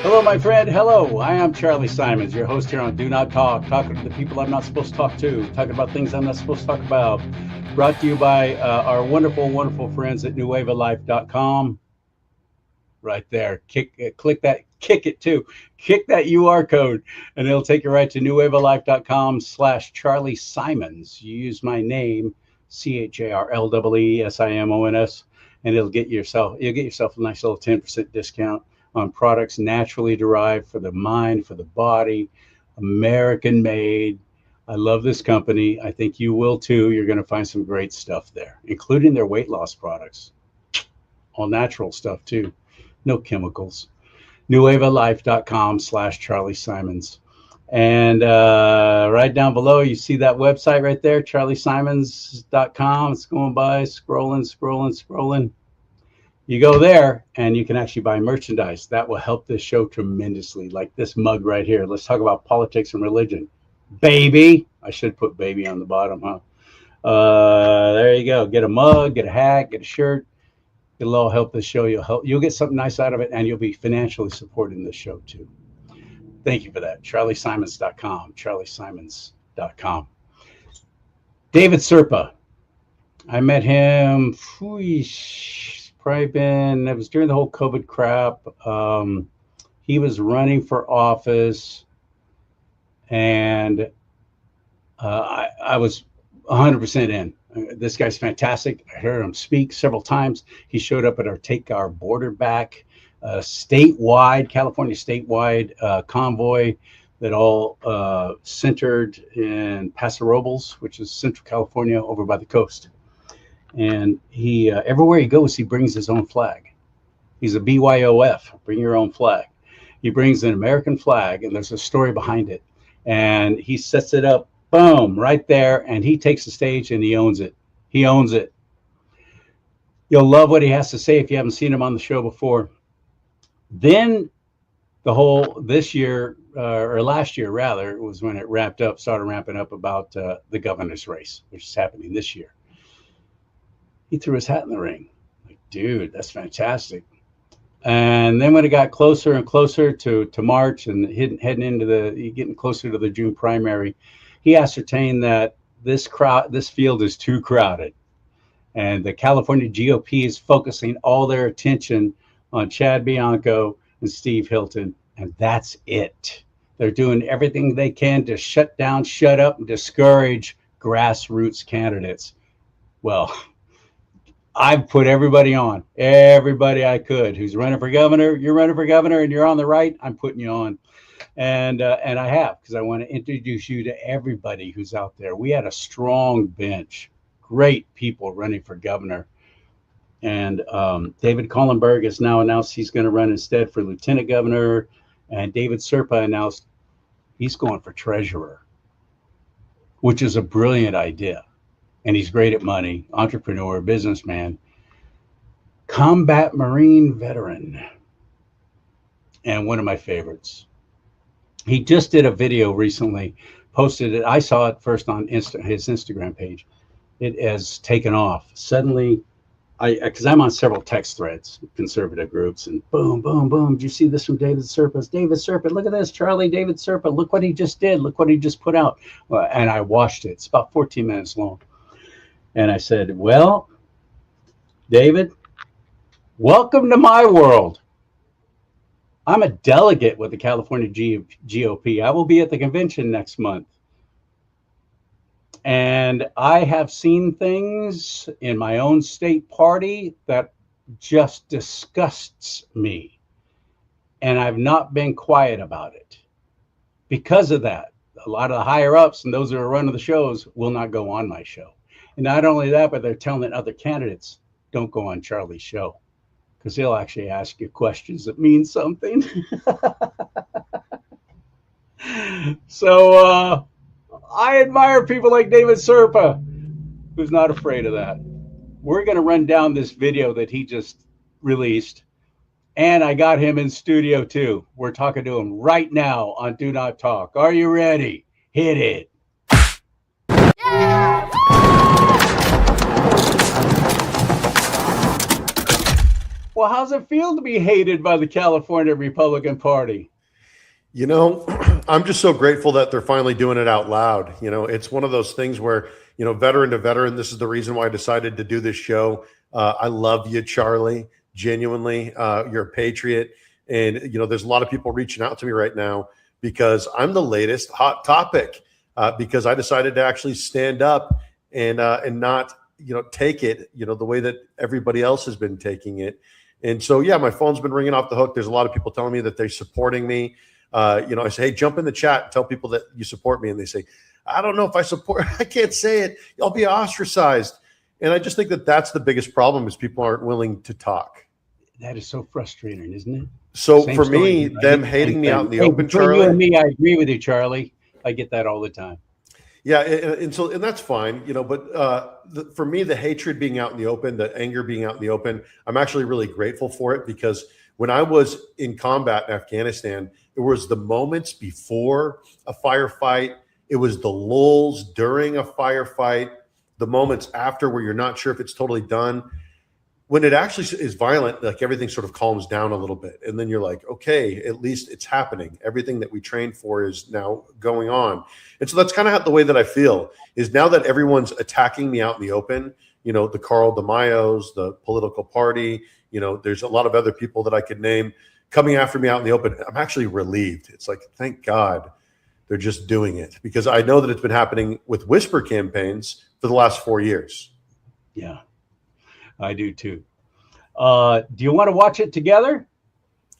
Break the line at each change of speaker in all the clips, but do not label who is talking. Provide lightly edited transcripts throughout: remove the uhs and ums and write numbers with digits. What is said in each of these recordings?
Hello, my friend. Hello. I am CharLee Simons, your host here on Do Not Talk, talking to the people I'm not supposed to talk to, talking about things I'm not supposed to talk about. Brought to you by our wonderful, wonderful friends at nuevalife.com. Right there. Click that, kick it too. Kick that UR code, and it'll take you right to nuevalife.com/CharLee Simons. You use my name, CharLeeSimons, and you'll get yourself a nice little 10% discount on products naturally derived for the mind, for the body, American made. I love this company. I think you will too. You're going to find some great stuff there, including their weight loss products. All natural stuff too. No chemicals. nuevalife.com/CharLee Simons. And right down below, you see that website right there, charliesimons.com. It's going by, scrolling. You go there and you can actually buy merchandise that will help this show tremendously, like this mug right here. Let's talk about politics and religion. Baby. I should put baby on the bottom, huh? There you go. Get a mug, get a hat, get a shirt. It'll all help this show. You'll get something nice out of it, and you'll be financially supporting this show too. Thank you for that. charliesimons.com. charliesimons.com. David Serpa. I met him, probably it was during the whole COVID crap. He was running for office, and I was 100% in. This guy's fantastic. I heard him speak several times. He showed up at our Take Our Border Back California statewide convoy that all centered in Paso Robles, which is Central California over by the coast. And he everywhere he goes, he brings his own flag. He's a BYOF, bring your own flag. He brings an American flag, and there's a story behind it. And he sets it up, boom, right there, and he takes the stage and he owns it. He owns it. You'll love what he has to say if you haven't seen him on the show before. Then this year, or last year rather, was when it started ramping up about the governor's race, which is happening this year. He threw his hat in the ring. Like, dude, that's fantastic. And then when it got closer and closer to March and heading into getting closer to the June primary, he ascertained that this field is too crowded, and the California GOP is focusing all their attention on Chad Bianco and Steve Hilton, and that's it. They're doing everything they can to shut down, shut up, and discourage grassroots candidates. Well, I've put everybody I could who's running for governor. You're running for governor and you're on the right, I'm putting you on. And I have, because I want to introduce you to everybody who's out there. We had a strong bench, great people running for governor. And David Kohlenberg has now announced he's going to run instead for lieutenant governor. And David Serpa announced he's going for treasurer, which is a brilliant idea. And he's great at money, entrepreneur, businessman, combat Marine veteran, and one of my favorites. He just did a video recently, posted it. I saw it first on his Instagram page. It has taken off. Suddenly, because I'm on several text threads, conservative groups, and boom, boom, boom. Did you see this from David Serpa? David Serpa, look at this, CharLee, David Serpa. Look what he just did. Look what he just put out. And I watched it. It's about 14 minutes long. And I said, well, David, welcome to my world. I'm a delegate with the California GOP. I will be at the convention next month. And I have seen things in my own state party that just disgusts me. And I've not been quiet about it. Because of that, a lot of the higher ups and those that are running the shows will not go on my show. And not only that, but they're telling other candidates, don't go on CharLee's show, because he'll actually ask you questions that mean something. So I admire people like David Serpa, who's not afraid of that. We're going to run down this video that he just released. And I got him in studio too. We're talking to him right now on Do Not Talk. Are you ready? Hit it. Well, how's it feel to be hated by the California Republican Party?
You know, I'm just so grateful that they're finally doing it out loud. You know, it's one of those things where, you know, veteran to veteran, this is the reason why I decided to do this show. I love you, CharLee. Genuinely, you're a patriot. And, you know, there's a lot of people reaching out to me right now because I'm the latest hot topic, because I decided to actually stand up and not, you know, take it, you know, the way that everybody else has been taking it. And so, yeah, my phone's been ringing off the hook. There's a lot of people telling me that they're supporting me. You know, I say, hey, jump in the chat and tell people that you support me. And they say, I don't know if I support, I can't say it. I'll be ostracized. And I just think that that's the biggest problem is people aren't willing to talk.
That is so frustrating, isn't it?
So for me, them hating me out in the open,
Charlie. You and me, I agree with you, CharLee. I get that all the time.
Yeah, and that's fine, you know. But for me, the hatred being out in the open, the anger being out in the open, I'm actually really grateful for it because when I was in combat in Afghanistan, it was the moments before a firefight, it was the lulls during a firefight, the moments after where you're not sure if it's totally done. When it actually is violent, like everything sort of calms down a little bit. And then you're like, okay, at least it's happening. Everything that we trained for is now going on. And so that's kind of the way that I feel is now that everyone's attacking me out in the open, you know, the Carl DeMaios, the political party, you know, there's a lot of other people that I could name coming after me out in the open. I'm actually relieved. It's like, thank God they're just doing it because I know that it's been happening with whisper campaigns for the last 4 years.
Yeah. I do too. Do you want to watch it together?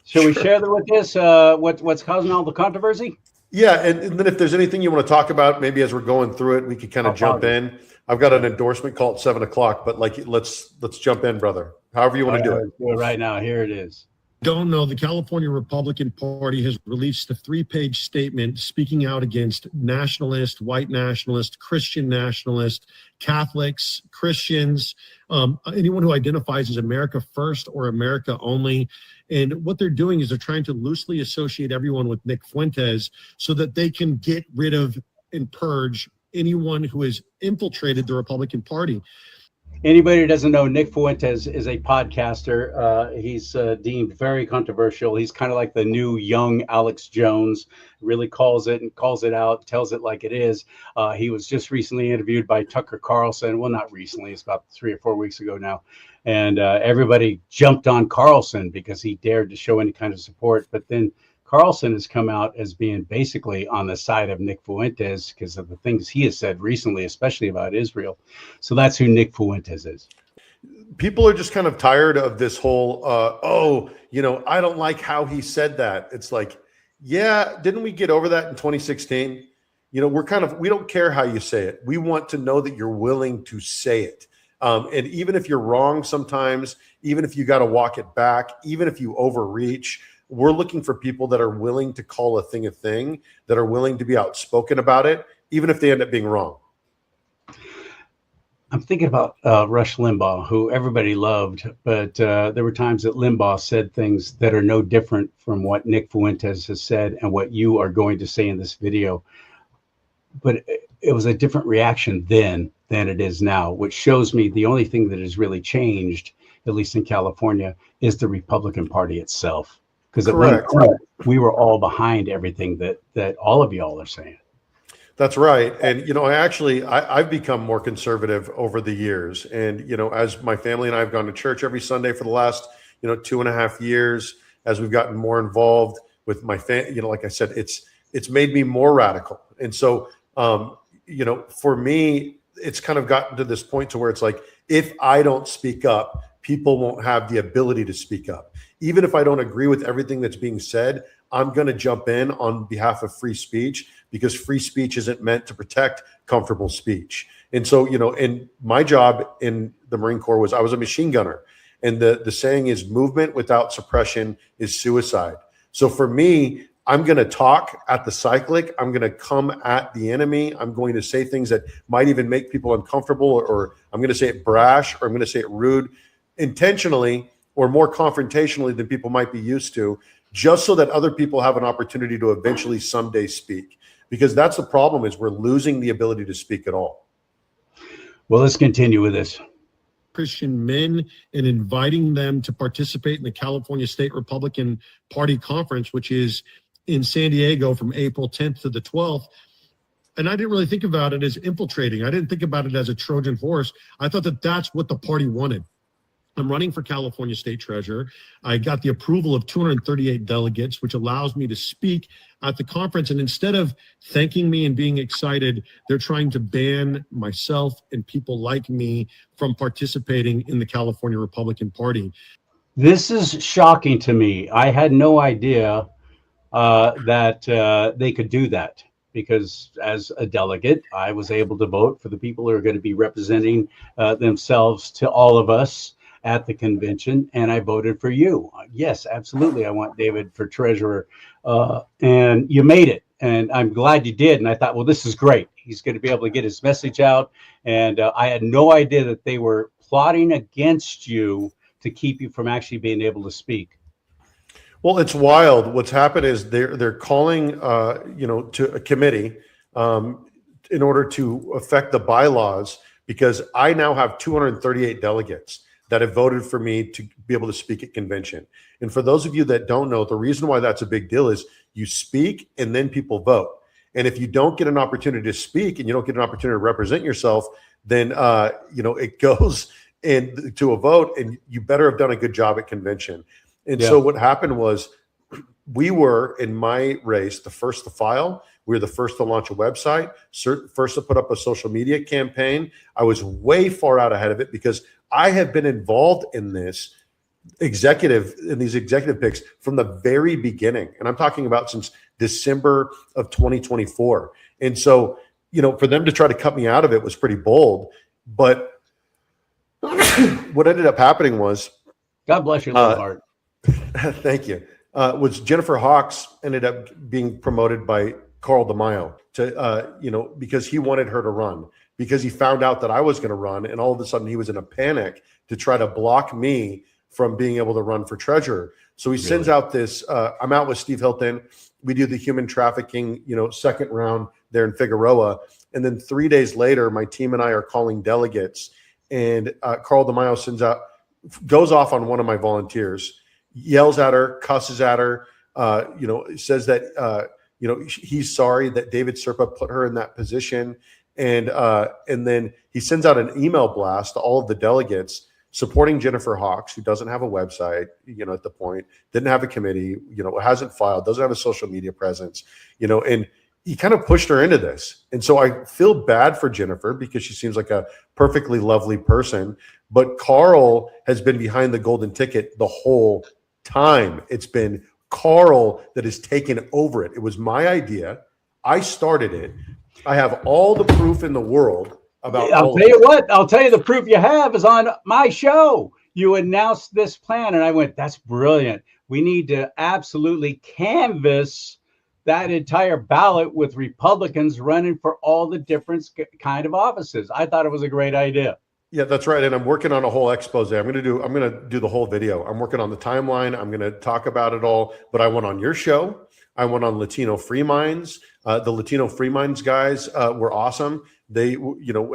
Shall we share with this what's causing all the controversy?
Yeah, and then if there's anything you want to talk about, maybe as we're going through it, we could kind of jump in. I've got an endorsement call at 7 o'clock, but like let's jump in, brother. However you want to do it.
Do it right now. Here it is.
Don't know, the California Republican Party has released a 3-page statement speaking out against nationalist, white nationalist, Christian nationalist, Catholics, Christians, anyone who identifies as America first or America only. And what they're doing is they're trying to loosely associate everyone with Nick Fuentes so that they can get rid of and purge anyone who has infiltrated the Republican Party.
Anybody who doesn't know, Nick Fuentes is a podcaster. He's deemed very controversial. He's kind of like the new young Alex Jones, really calls it out, tells it like it is. He was just recently interviewed by Tucker Carlson. Well, not recently, it's about 3 or 4 weeks ago now. And everybody jumped on Carlson because he dared to show any kind of support. But then Carlson has come out as being basically on the side of Nick Fuentes because of the things he has said recently, especially about Israel. So that's who Nick Fuentes is.
People are just kind of tired of this whole, you know, I don't like how he said that. It's like, yeah, didn't we get over that in 2016? You know, we don't care how you say it. We want to know that you're willing to say it. And even if you're wrong sometimes, even if you got to walk it back, even if you overreach, we're looking for people that are willing to call a thing, that are willing to be outspoken about it, even if they end up being wrong.
I'm thinking about Rush Limbaugh, who everybody loved, but there were times that Limbaugh said things that are no different from what Nick Fuentes has said and what you are going to say in this video. But it was a different reaction then than it is now, which shows me the only thing that has really changed, at least in California, is the Republican Party itself. Because at one point, we were all behind everything that all of y'all are saying.
That's right. And, you know, I've become more conservative over the years. And, you know, as my family and I have gone to church every Sunday for the last, 2.5 years, as we've gotten more involved with my family, like I said, it's made me more radical. And so, for me, it's kind of gotten to this point to where it's like, if I don't speak up, people won't have the ability to speak up. Even if I don't agree with everything that's being said, I'm going to jump in on behalf of free speech because free speech isn't meant to protect comfortable speech. And so, and my job in the Marine Corps was I was a machine gunner. And the saying is movement without suppression is suicide. So for me, I'm going to talk at the cyclic. I'm going to come at the enemy. I'm going to say things that might even make people uncomfortable, or I'm going to say it brash, or I'm going to say it rude, intentionally, or more confrontationally than people might be used to, just so that other people have an opportunity to eventually someday speak. Because that's the problem, is we're losing the ability to speak at all.
Well, let's continue with this.
Christian men and inviting them to participate in the California State Republican Party Conference, which is in San Diego from April 10th to the 12th. And I didn't really think about it as infiltrating. I didn't think about it as a Trojan horse. I thought that that's what the party wanted. I'm running for California State Treasurer. I got the approval of 238 delegates, which allows me to speak at the conference. And instead of thanking me and being excited, they're trying to ban myself and people like me from participating in the California Republican Party.
This is shocking to me. I had no idea that they could do that, because as a delegate, I was able to vote for the people who are going to be representing themselves to all of us at the convention, and I voted for you. Yes, absolutely. I want David for treasurer, and you made it, and I'm glad you did. And I thought, well, this is great. He's going to be able to get his message out, and I had no idea that they were plotting against you to keep you from actually being able to speak.
Well, it's wild. What's happened is they're calling, to a committee in order to affect the bylaws, because I now have 238 delegates that have voted for me to be able to speak at convention. And for those of you that don't know, the reason why that's a big deal is you speak and then people vote. And if you don't get an opportunity to speak and you don't get an opportunity to represent yourself, then it goes into a vote, and you better have done a good job at convention. And so what happened was, we were, in my race, the first to file. We were the first to launch a website, first to put up a social media campaign. I was way far out ahead of it because I have been involved in these executive picks from the very beginning. And I'm talking about since December of 2024. And so, for them to try to cut me out of it was pretty bold. But what ended up happening was,
God bless your little heart.
Thank you. Was Jennifer Hawks ended up being promoted by Carl DeMaio to, because he wanted her to run, because he found out that I was going to run, and all of a sudden he was in a panic to try to block me from being able to run for treasurer. So he sends out this, I'm out with Steve Hilton. We do the human trafficking, second round there in Figueroa. And then 3 days later, my team and I are calling delegates, and Carl DeMaio goes off on one of my volunteers, yells at her, cusses at her, says that, he's sorry that David Serpa put her in that position. And then he sends out an email blast to all of the delegates supporting Jennifer Hawks, who doesn't have a website, at the point, didn't have a committee, hasn't filed, doesn't have a social media presence, and he kind of pushed her into this. And so I feel bad for Jennifer, because she seems like a perfectly lovely person. But Carl has been behind the golden ticket the whole time. It's been Carl that has taken over it. It was my idea. I started it. I have all the proof in the world about.
I'll tell you the proof you have is on my show. You announced this plan, and I went, that's brilliant. We need to absolutely canvass that entire ballot with Republicans running for all the different kind of offices. I thought it was a great idea.
Yeah, that's right. And I'm working on a whole expose. I'm going to do the whole video. I'm working on the timeline. I'm going to talk about it all. But I went on your show. I went on Latino Free Minds. The Latino Free Minds guys were awesome. They,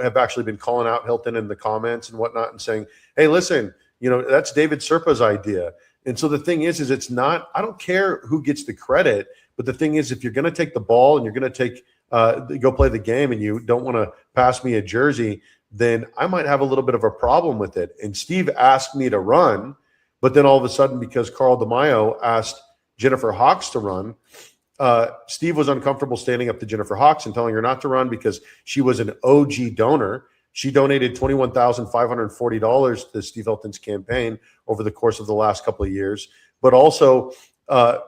have actually been calling out Hilton in the comments and whatnot and saying, hey, listen, that's David Serpa's idea. And so the thing is it's not, I don't care who gets the credit, but the thing is, if you're going to take the ball and you're going to go play the game, and you don't want to pass me a jersey, then I might have a little bit of a problem with it. And Steve asked me to run, but then all of a sudden, because Carl DeMaio asked Jennifer Hawks to run, Steve was uncomfortable standing up to Jennifer Hawks and telling her not to run because she was an OG donor. She donated $21,540 to Steve Hilton's campaign over the course of the last couple of years, but also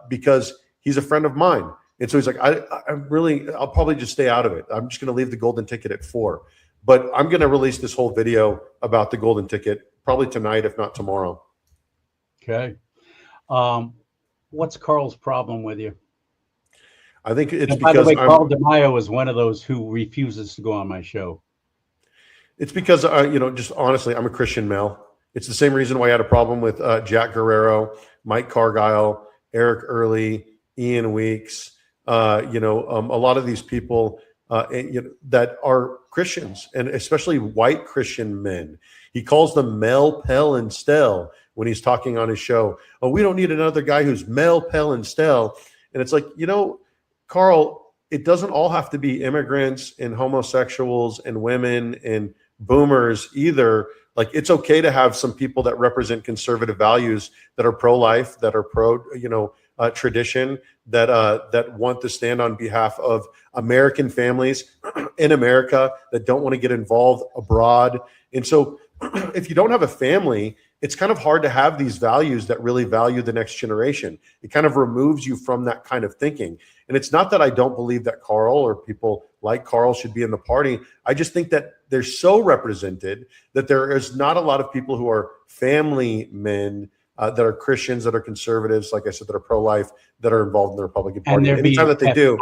because he's a friend of mine. And so he's like, I'll probably just stay out of it. I'm just going to leave the golden ticket at 4. But I'm going to release this whole video about the golden ticket probably tonight, if not tomorrow.
Okay. What's Carl's problem with you?
I think it's
and by
because
the way, Carl DeMaio is one of those who refuses to go on my show.
It's because, just honestly, I'm a Christian male. It's the same reason why I had a problem with Jack Guerrero, Mike Cargile, Eric Early, Ian Weeks, a lot of these people that are Christians, and especially white Christian men. He calls them Mel, Pell, and Stell when he's talking on his show. Oh, we don't need another guy who's Mel, Pell, and Stell. And it's like, Carl, it doesn't all have to be immigrants and homosexuals and women and boomers either. Like, it's okay to have some people that represent conservative values, that are pro-life, that are pro, tradition, that want to stand on behalf of American families in America, that don't want to get involved abroad. And so if you don't have a family, it's kind of hard to have these values that really value the next generation. It kind of removes you from that kind of thinking. And it's not that I don't believe that Carl or people like Carl should be in the party. I just think that they're so represented that there is not a lot of people who are family men that are Christians, that are conservatives, like I said, that are pro-life, that are involved in the Republican Party.
And
anytime that they do,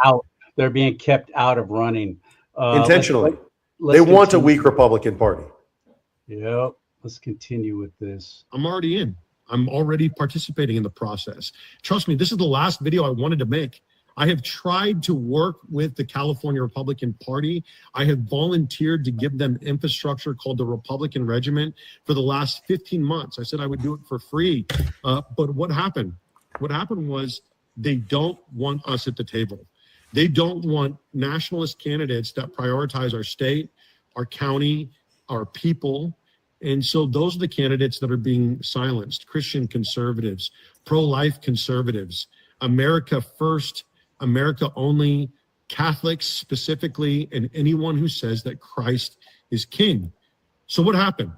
they're being kept out of running
intentionally.
Let's
they want a
continue.
weak Republican Party.
Yep. Let's continue with this.
I'm already in. I'm already participating in the process. Trust me, this is the last video I wanted to make. I have tried to work with the California Republican Party. I have volunteered to give them infrastructure called the Republican Regiment for the last 15 months. I said I would do it for free. But what happened? What happened was they don't want us at the table. They don't want nationalist candidates that prioritize our state, our county, our people. And so those are the candidates that are being silenced: Christian conservatives, pro-life conservatives, America first, America only, Catholics specifically, and anyone who says that Christ is king. So what happened?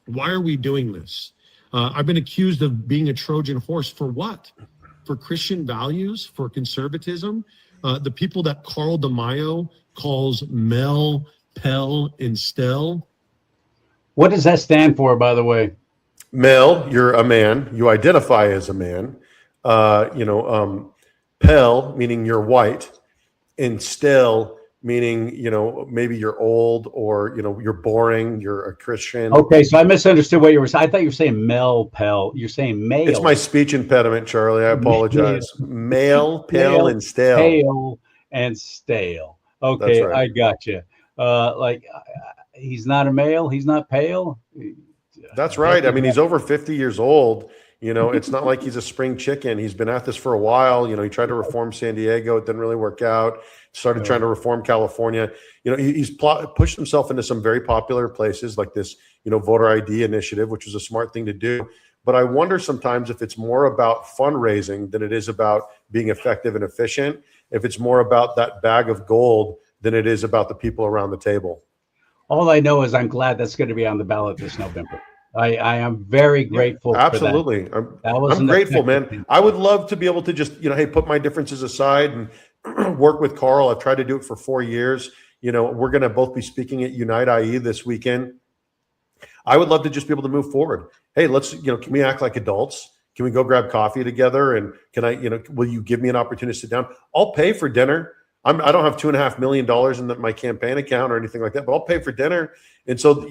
Why are we doing this? I've been accused of being a Trojan horse. For what? For Christian values, for conservatism. The people that Carl DeMaio calls Mel, Pell, and Stell.
What does that stand for, by the way?
Mel, you're a man. You identify as a man. Pell, meaning you're white, and Stell, meaning, maybe you're old, or, you're boring, you're a Christian.
Okay, so I misunderstood what you were saying. I thought you were saying Mel, Pell. You're saying male.
It's my speech impediment, Charlie. I apologize. Male, Pell, and Stell.
Pale and stale. Okay,
That's right.
I got you. He's not a male. He's not pale.
That's right. I mean, he's over 50 years old. It's not like he's a spring chicken. He's been at this for a while. He tried to reform San Diego. It didn't really work out. Started trying to reform California. He's pushed himself into some very popular places like this, voter ID initiative, which was a smart thing to do. But I wonder sometimes if it's more about fundraising than it is about being effective and efficient, if it's more about that bag of gold than it is about the people around the table.
All I know is I'm glad that's going to be on the ballot this November. I am very grateful.
Absolutely.
For that.
I'm grateful, man. I would love to be able to just, hey, put my differences aside and work with Carl. I've tried to do it for 4 years. We're going to both be speaking at Unite IE this weekend. I would love to just be able to move forward. Hey, let's, can we act like adults? Can we go grab coffee together? And can I, will you give me an opportunity to sit down? I'll pay for dinner. I don't have $2.5 million in my campaign account or anything like that, but I'll pay for dinner. And so,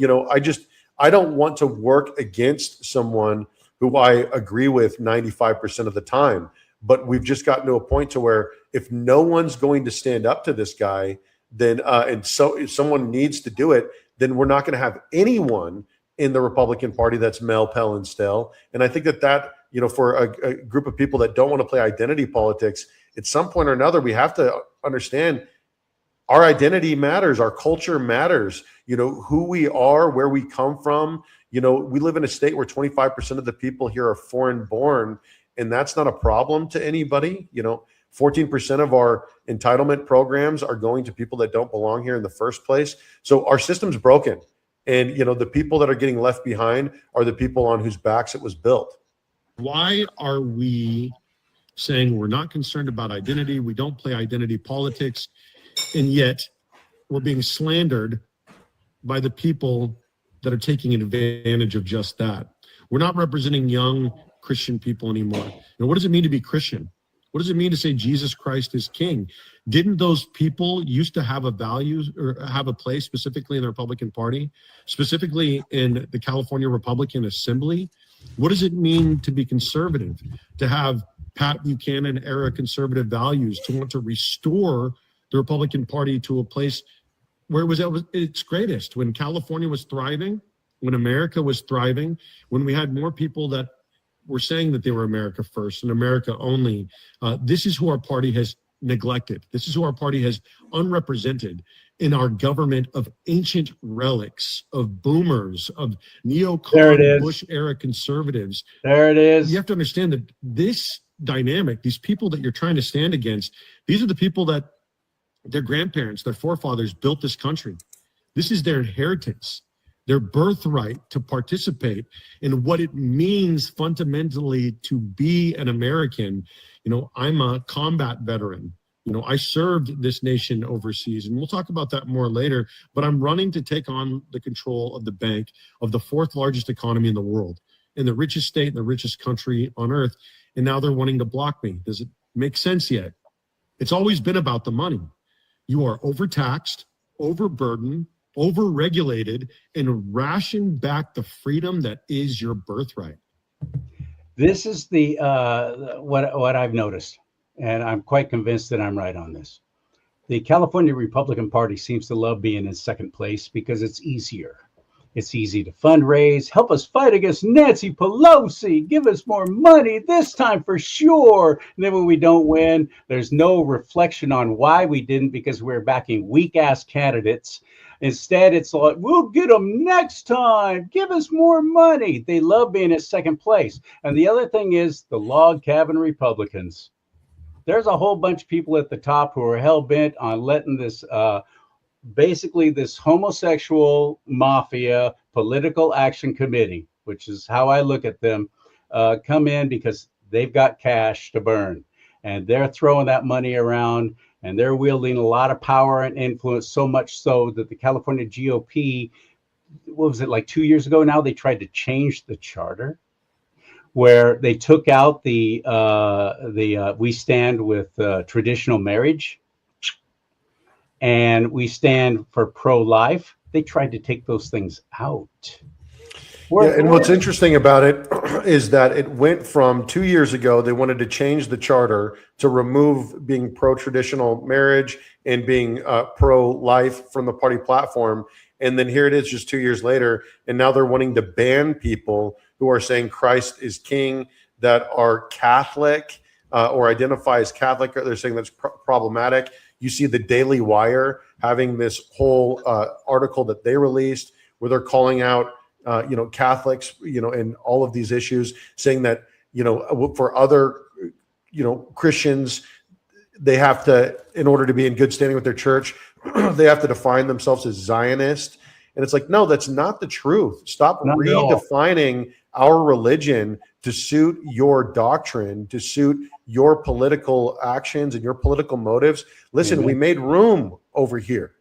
I don't want to work against someone who I agree with 95% of the time. But we've just gotten to a point to where if no one's going to stand up to this guy, then so if someone needs to do it, then we're not going to have anyone in the Republican Party that's Mel, Pell, and Stell. And I think that for a group of people that don't want to play identity politics, at some point or another, we have to understand our identity matters. Our culture matters. Who we are, where we come from. We live in a state where 25% of the people here are foreign born, and that's not a problem to anybody. 14% of our entitlement programs are going to people that don't belong here in the first place. So our system's broken. And, the people that are getting left behind are the people on whose backs it was built.
Why are we saying we're not concerned about identity? We don't play identity politics. And yet we're being slandered by the people that are taking advantage of just that. We're not representing young Christian people anymore. What does it mean to be Christian? What does it mean to say Jesus Christ is king? Didn't those people used to have a value or have a place specifically in the Republican Party, specifically in the California Republican Assembly? What does it mean to be conservative, to have Pat Buchanan era conservative values, to want to restore the Republican Party to a place where it was at its greatest, when California was thriving? when America was thriving, when we had more people that were saying that they were America first and America only, this is who our party has neglected. This is who our party has unrepresented in our government of ancient relics, of boomers, of neocon Bush era conservatives.
There it is.
You have to understand that this dynamic, these people that you're trying to stand against, these are the people that their grandparents, their forefathers built this country. This is their inheritance, their birthright to participate in what it means fundamentally to be an American. You know, I'm a combat veteran. You know, I served this nation overseas, and we'll talk about that more later, but I'm running to take on the control of the bank of the fourth largest economy in the world, in the richest state, in the richest country on earth. And now they're wanting to block me. Does it make sense yet? It's always been about the money. You are overtaxed, overburdened, overregulated, and ration back the freedom that is your birthright.
This is the what I've noticed, and I'm quite convinced that I'm right on this. The California Republican Party seems to love being in second place because it's easier. It's easy to fundraise, help us fight against Nancy Pelosi, give us more money this time for sure. And then when we don't win, there's no reflection on why we didn't, because we're backing weak-ass candidates. Instead, it's like, we'll get them next time. Give us more money. They love being at second place. And the other thing is the log cabin Republicans. There's a whole bunch of people at the top who are hell-bent on letting this basically this homosexual mafia political action committee, which is how I look at them, come in because they've got cash to burn, and they're throwing that money around, and they're wielding a lot of power and influence, so much so that the California GOP, what was it, like 2 years ago now, they tried to change the charter where they took out the we stand with traditional marriage, and we stand for pro-life. They tried to take those things out.
And what's interesting about it is that it went from 2 years ago, they wanted to change the charter to remove being pro-traditional marriage and being pro-life from the party platform. And then here it is just 2 years later, and now they're wanting to ban people who are saying Christ is king, that are Catholic or identify as Catholic. They're saying that's problematic. You see the Daily Wire having this whole article that they released where they're calling out, Catholics, and all of these issues, saying that, for other, Christians, they have to, in order to be in good standing with their church, they have to define themselves as Zionist. And it's like, no, that's not the truth. Stop redefining our religion to suit your doctrine, to suit your political actions and your political motives. Listen, we made room over here.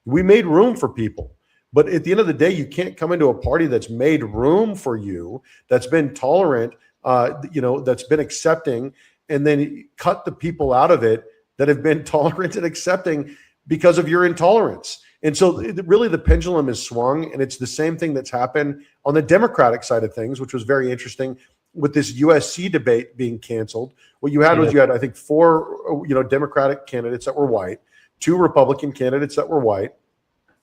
We made room for people. But at the end of the day, you can't come into a party that's made room for you, that's been tolerant, that's been accepting, and then cut the people out of it that have been tolerant and accepting because of your intolerance. And so really the pendulum is swung, and it's the same thing that's happened on the Democratic side of things, which was very interesting with this USC debate being canceled. What you had was I think 4, Democratic candidates that were white, 2 Republican candidates that were white.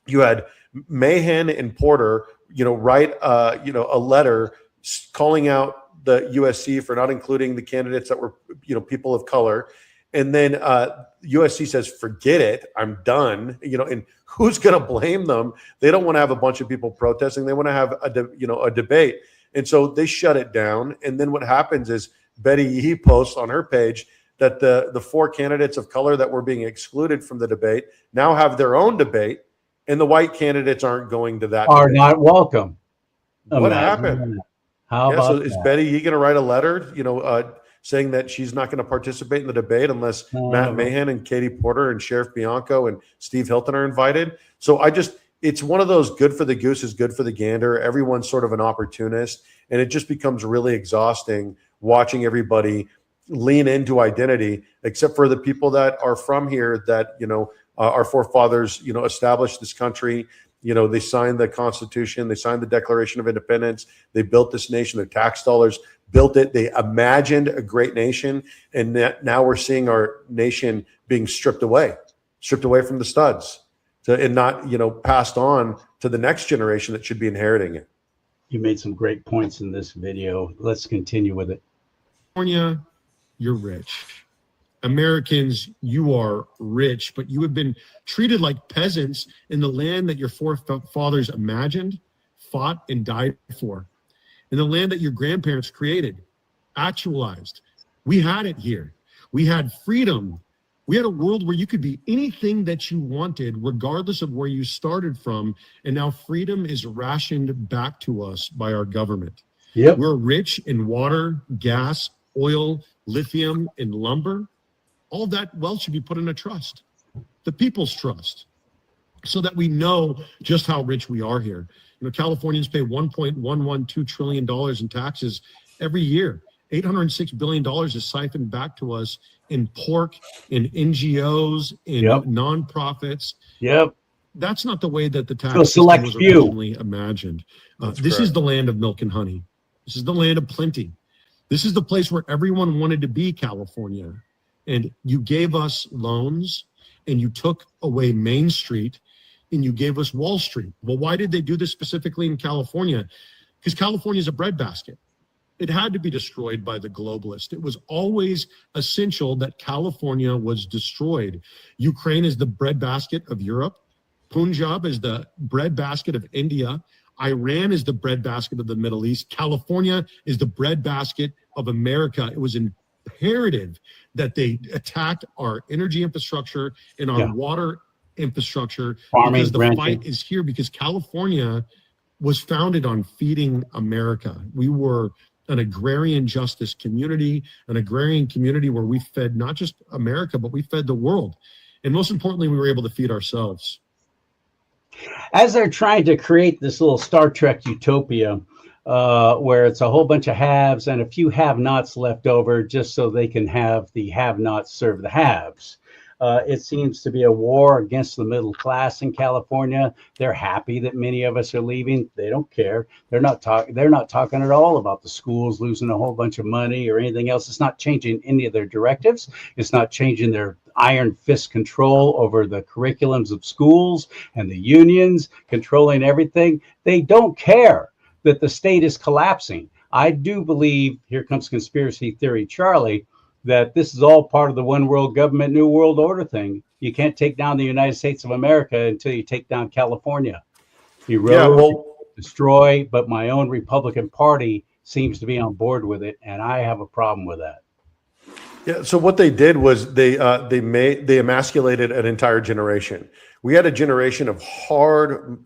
You had Mahan and Porter, write, a letter calling out the USC for not including the candidates that were, people of color. And then USC says, forget it, I'm done. And who's going to blame them? They don't want to have a bunch of people protesting. They want to have a debate. And so they shut it down. And then what happens is Betty Yee posts on her page that the 4 candidates of color that were being excluded from the debate now have their own debate, and the white candidates aren't going to that.
Are not welcome.
What happened?
How about
so is Betty Yee going to write a letter, saying that she's not going to participate in the debate unless Matt Mahan and Katie Porter and Sheriff Bianco and Steve Hilton are invited? So it's one of those good for the goose is good for the gander. Everyone's sort of an opportunist, and it just becomes really exhausting watching everybody lean into identity, except for the people that are from here that, our forefathers, established this country. They signed the Constitution, they signed the Declaration of Independence, they built this nation, their tax dollars built it, they imagined a great nation, and now we're seeing our nation being stripped away from the studs, and not, passed on to the next generation that should be inheriting it.
You made some great points in this video. Let's continue with it.
California, you're rich. Americans, you are rich, but you have been treated like peasants in the land that your forefathers imagined, fought, and died for. In the land that your grandparents created, actualized. We had it here. We had freedom. We had a world where you could be anything that you wanted, regardless of where you started from. And now freedom is rationed back to us by our government.
Yep.
We're rich in water, gas, oil, lithium, and lumber. All that wealth should be put in a trust, the people's trust, so that we know just how rich we are here. You know, Californians pay $1.112 trillion in taxes every year. $806 billion is siphoned back to us in pork, in NGOs, in nonprofits.
Yep.
That's not the way that the tax
system
was originally imagined. This is the land of milk and honey. This is the land of plenty. This is the place where everyone wanted to be, California. And you gave us loans, and you took away Main Street, and you gave us Wall Street. Well, why did they do this specifically in California? Because California is a breadbasket. It had to be destroyed by the globalists. It was always essential that California was destroyed. Ukraine is the breadbasket of Europe. Punjab is the breadbasket of India. Iran is the breadbasket of the Middle East. California is the breadbasket of America. It was imperative that they attacked our energy infrastructure and our water infrastructure.
Farming,
because the
ranching.
fight is here, because California was founded on feeding America. We were an agrarian justice community, an agrarian community where we fed not just America, but we fed the world. And most importantly, we were able to feed ourselves.
As they're trying to create this little Star Trek utopia, where it's a whole bunch of haves and a few have-nots left over just so they can have the have-nots serve the haves. It seems to be a war against the middle class in California. They're happy that many of us are leaving. They don't care. They're not talking at all about the schools losing a whole bunch of money or anything else. It's not changing any of their directives. It's not changing their iron fist control over the curriculums of schools and the unions controlling everything. They don't care that the state is collapsing. I do believe, here comes conspiracy theory Charlie, that this is all part of the one world government, new world order thing. You can't take down the United States of America until you take down California. Destroy, but my own Republican Party seems to be on board with it, and I have a problem with that.
Yeah. So what they did was they emasculated an entire generation. We had a generation of hard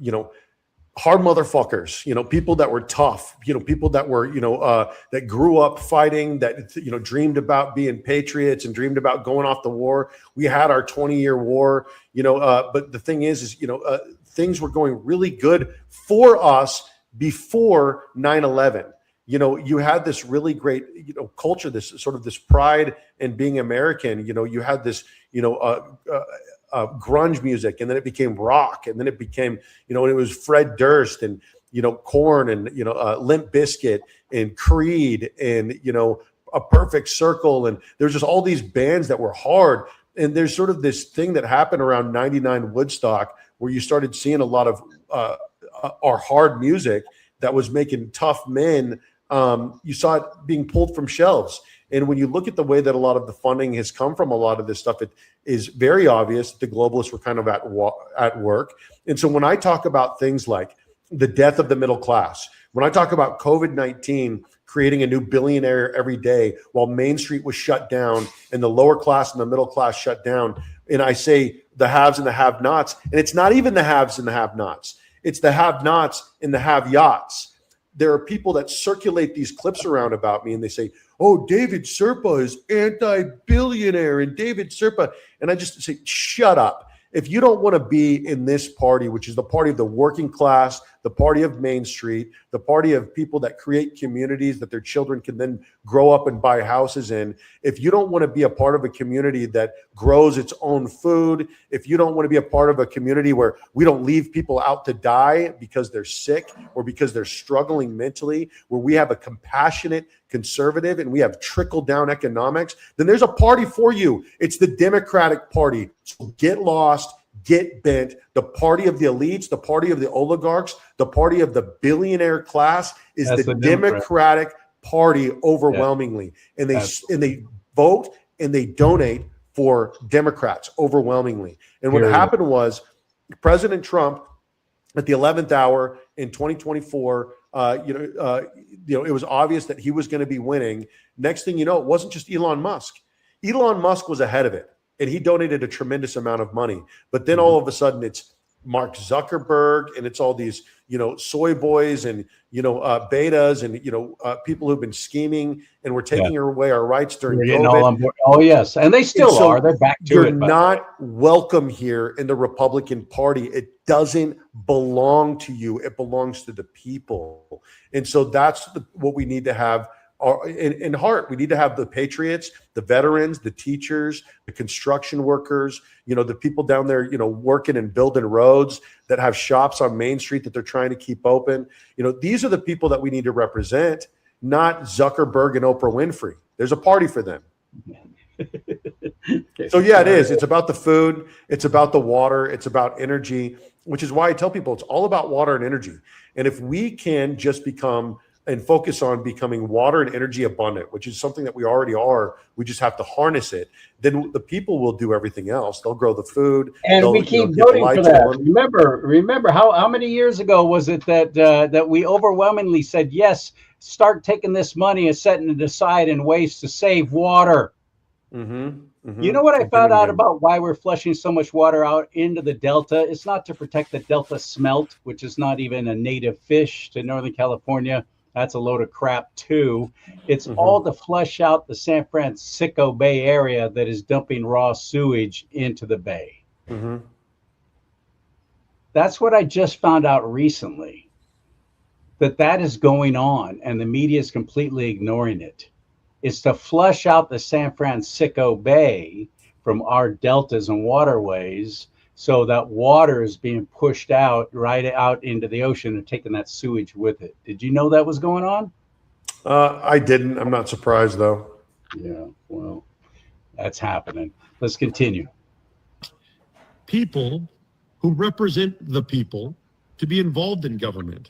motherfuckers, people that were tough, people that were, that grew up fighting, that, dreamed about being patriots and dreamed about going off the war. We had our 20-year war, but the thing is things were going really good for us before 9/11. You had this really great, culture, this sort of this pride in being American. You had this, grunge music, and then it became rock, and then it became, and it was Fred Durst and, Korn and, Limp Bizkit and Creed and, A Perfect Circle. And there's just all these bands that were hard. And there's sort of this thing that happened around 99 Woodstock where you started seeing a lot of our hard music that was making tough men. You saw it being pulled from shelves. And when you look at the way that a lot of the funding has come from a lot of this stuff, it is very obvious that the globalists were kind of at work. And so when I talk about things like the death of the middle class, when I talk about COVID-19 creating a new billionaire every day while Main Street was shut down and the lower class and the middle class shut down, and I say the haves and the have-nots, and it's not even the haves and the have-nots, it's the have-nots and the have-yachts. There are people that circulate these clips around about me and they say, oh, David Serpa is anti-billionaire and David Serpa. And I just say, shut up. If you don't want to be in this party, which is the party of the working class, the party of Main Street, the party of people that create communities that their children can then grow up and buy houses in, if you don't want to be a part of a community that grows its own food, if you don't want to be a part of a community where we don't leave people out to die because they're sick or because they're struggling mentally, where we have a compassionate conservative and we have trickle down economics, then there's a party for you. It's the Democratic Party. So get lost, get bent. The party of the elites, the party of the oligarchs, the party of the billionaire class is
That's
the
the Democrat.
Democratic Party overwhelmingly. And they vote and they donate for Democrats overwhelmingly. And what happened was President Trump at the 11th hour in 2024, it was obvious that he was going to be winning. Next thing you know, it wasn't just Elon Musk. Elon Musk was ahead of it, and he donated a tremendous amount of money. But then all of a sudden, it's Mark Zuckerberg, and it's all these, soy boys and, betas and, people who've been scheming, and we're taking away our rights during COVID.
Oh, yes. And they still are. They're back to it.
You're not welcome here in the Republican Party. It doesn't belong to you. It belongs to the people. And so that's what we need to have in heart. We need to have the patriots, the veterans, the teachers, the construction workers, the people down there, working and building roads, that have shops on Main Street that they're trying to keep open. These are the people that we need to represent, not Zuckerberg and Oprah Winfrey. There's a party for them. So yeah, it is. It's about the food. It's about the water. It's about energy, which is why I tell people it's all about water and energy. And if we can just become and focus on becoming water and energy abundant, which is something that we already are, we just have to harness it, then the people will do everything else. They'll grow the food.
And we keep voting for that. Remember how many years ago was it that we overwhelmingly said, yes, start taking this money and setting it aside in ways to save water. You know what I found out about why we're flushing so much water out into the Delta? It's not to protect the Delta smelt, which is not even a native fish to Northern California. That's a load of crap too. It's all to flush out the San Francisco Bay Area that is dumping raw sewage into the bay. That's what I just found out recently, that is going on, and the media is completely ignoring it. It's to flush out the San Francisco Bay from our deltas and waterways, so that water is being pushed right out into the ocean and taking that sewage with it. Did you know that was going on?
I didn't. I'm not surprised, though.
Yeah, well, that's happening. Let's continue.
People who represent the people to be involved in government.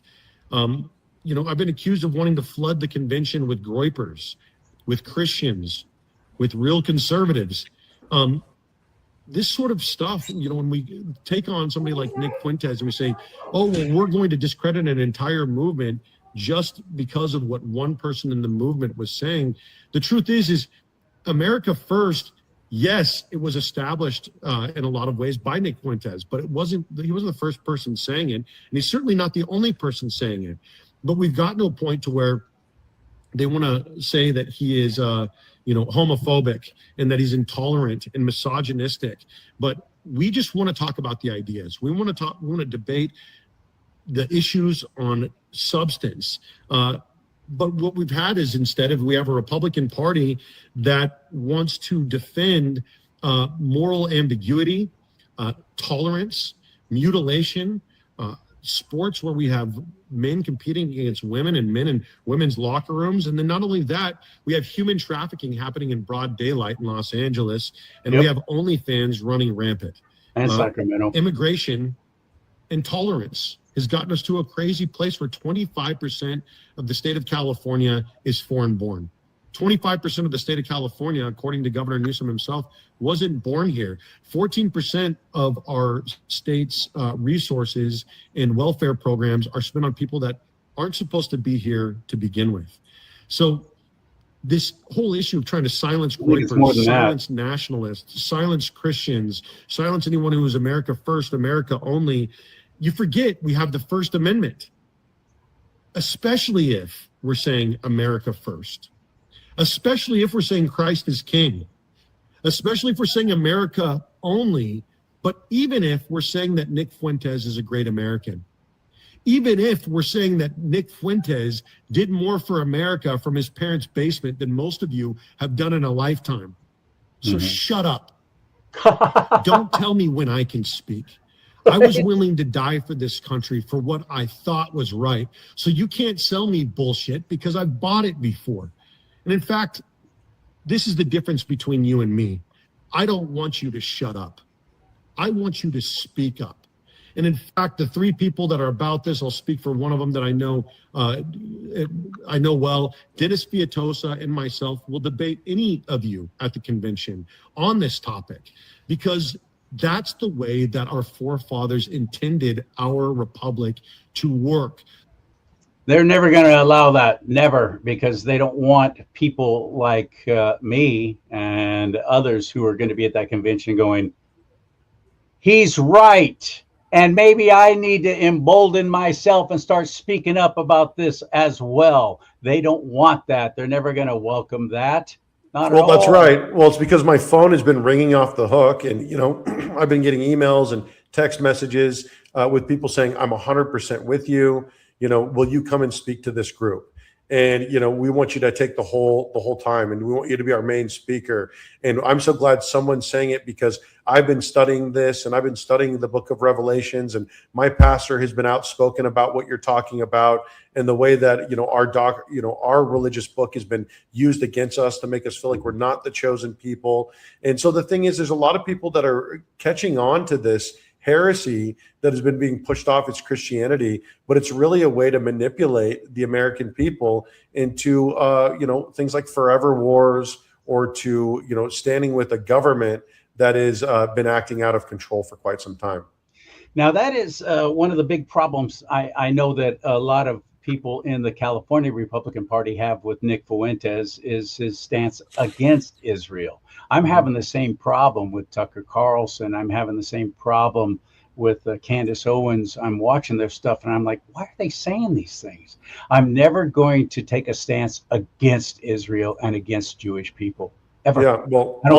I've been accused of wanting to flood the convention with groypers, with Christians, with real conservatives. This sort of stuff, when we take on somebody like Nick Fuentes and we say, oh, well, we're going to discredit an entire movement just because of what one person in the movement was saying. The truth is America First, yes, it was established in a lot of ways by Nick Fuentes, but he wasn't the first person saying it. And he's certainly not the only person saying it. But we've gotten to a point to where they want to say that he is homophobic and that he's intolerant and misogynistic. But we just want to talk about the ideas. We want to debate the issues on substance. But what we've had is, we have a Republican Party that wants to defend moral ambiguity, tolerance, mutilation, sports where we have men competing against women and men in women's locker rooms. And then not only that, we have human trafficking happening in broad daylight in Los Angeles, and we have OnlyFans running rampant.
And Sacramento.
Immigration intolerance has gotten us to a crazy place where 25% of the state of California is foreign born. 25% of the state of California, according to Governor Newsom himself, wasn't born here. 14% of our state's resources and welfare programs are spent on people that aren't supposed to be here to begin with. So this whole issue of trying to silence groypers, silence nationalists, silence Christians, silence anyone who is America First, America Only, you forget we have the First Amendment, especially if we're saying America First. Especially if we're saying Christ is King, especially if we're saying America only, but even if we're saying that Nick Fuentes is a great American, even if we're saying that Nick Fuentes did more for America from his parents' basement than most of you have done in a lifetime. So shut up. Don't tell me when I can speak. I was willing to die for this country for what I thought was right. So you can't sell me bullshit because I've bought it before. And in fact, this is the difference between you and me. I don't want you to shut up. I want you to speak up. And in fact, the three people that are about this, I'll speak for one of them that I know well. Dennis Fiatosa and myself will debate any of you at the convention on this topic, because that's the way that our forefathers intended our republic to work.
They're never going to allow that, never, because they don't want people like me and others who are going to be at that convention going, he's right. And maybe I need to embolden myself and start speaking up about this as well. They don't want that. They're never going to welcome that. Not
Well,
at all.
that's right. Well, it's because my phone has been ringing off the hook, and I've been getting emails and text messages with people saying, "I'm 100% with you. Will you come and speak to this group? And we want you to take the whole time, and we want you to be our main speaker." And I'm so glad someone's saying it, because I've been studying this, and I've been studying the book of Revelations, and my pastor has been outspoken about what you're talking about, and the way that our religious book has been used against us to make us feel like we're not the chosen people. And so the thing is, there's a lot of people that are catching on to this heresy that has been being pushed off as Christianity, but it's really a way to manipulate the American people into things like forever wars, or to standing with a government that has been acting out of control for quite some time.
Now, that is one of the big problems I know that a lot of people in the California Republican Party have with Nick Fuentes, is his stance against Israel. I'm having the same problem with Tucker Carlson. I'm having the same problem with Candace Owens. I'm watching their stuff and I'm like, why are they saying these things? I'm never going to take a stance against Israel and against Jewish people, ever.
Yeah, well,
I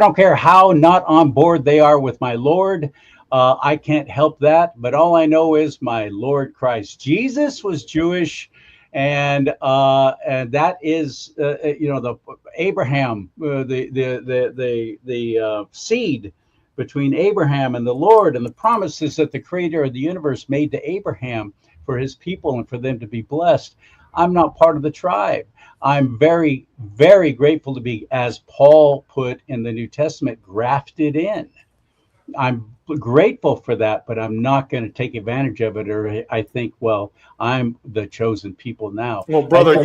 don't care how not on board they are with my Lord. I can't help that, but all I know is my Lord Christ Jesus was Jewish, and that is the Abraham, the seed between Abraham and the Lord, and the promises that the Creator of the universe made to Abraham for his people and for them to be blessed. I'm not part of the tribe. I'm very, very grateful to be, as Paul put in the New Testament, grafted in. I'm grateful for that, but I'm not going to take advantage of it, or I think, well, I'm the chosen people now.
Well, brother,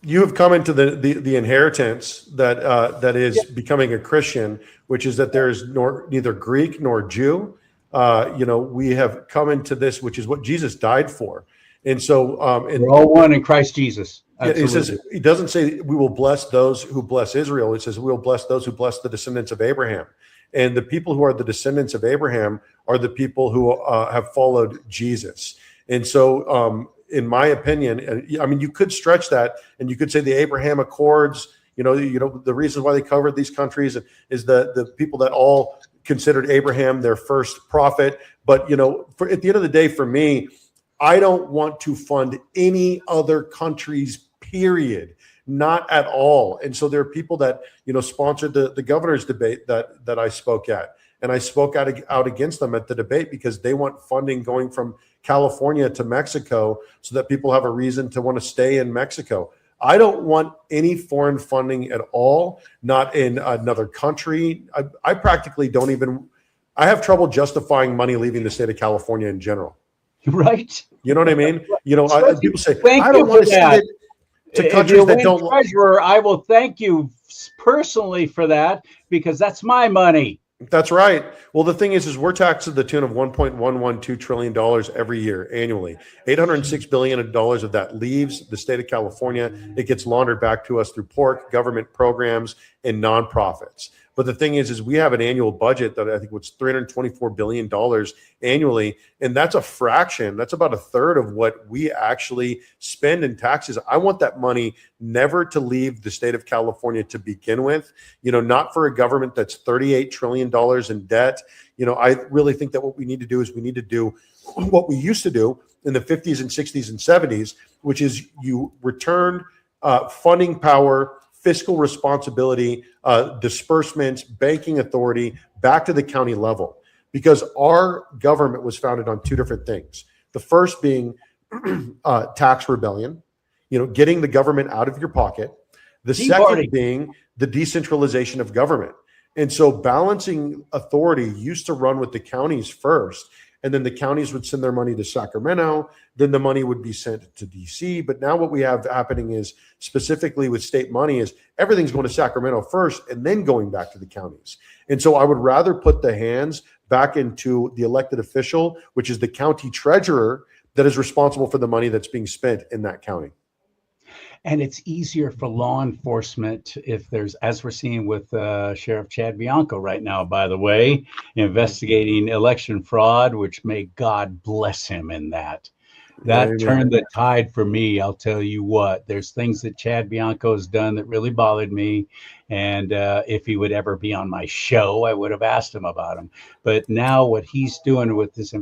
you have come into the inheritance that is becoming a Christian, which is that there is neither Greek nor Jew. We have come into this, which is what Jesus died for. And so
we're all one in Christ Jesus.
He doesn't say we will bless those who bless Israel. It says we will bless those who bless the descendants of Abraham. And the people who are the descendants of Abraham are the people who have followed Jesus. And so, in my opinion, I mean, you could stretch that, and you could say the Abraham Accords. The reason why they covered these countries is the people that all considered Abraham their first prophet. But at the end of the day, for me, I don't want to fund any other countries, period. Not at all. And so there are people that sponsored the governor's debate that I spoke at, and I spoke out against them at the debate, because they want funding going from California to Mexico so that people have a reason to want to stay in Mexico. I don't want any foreign funding at all, not in another country. I practically don't even. I have trouble justifying money leaving the state of California in general.
Right.
You know what I mean? People say,
I
don't want to send it to countries that don't.
Treasurer, I will thank you personally for that, because that's my money.
That's right. Well, the thing is we're taxed to the tune of $1.112 trillion every year, annually. $806 billion of that leaves the state of California. It gets laundered back to us through pork, government programs, and nonprofits. But the thing is we have an annual budget that I think was $324 billion annually. And that's a fraction. That's about a third of what we actually spend in taxes. I want that money never to leave the state of California to begin with, not for a government that's $38 trillion in debt. I really think that what we need to do is we need to do what we used to do in the 50s and 60s and 70s, which is you return funding power, fiscal responsibility, disbursements, banking authority back to the county level, because our government was founded on two different things. The first being tax rebellion, getting the government out of your pocket. The second being the decentralization of government. And so balancing authority used to run with the counties first, and then the counties would send their money to Sacramento, then the money would be sent to DC. But now what we have happening is, specifically with state money, is everything's going to Sacramento first and then going back to the counties. And so I would rather put the hands back into the elected official, which is the county treasurer, that is responsible for the money that's being spent in that county.
And it's easier for law enforcement if there's, as we're seeing with Sheriff Chad Bianco right now, by the way, investigating election fraud, which may God bless him in that. That
Amen.
turned the tide for me. I'll tell you what, there's things that Chad Bianco has done that really bothered me. And if he would ever be on my show, I would have asked him about him. But now what he's doing with this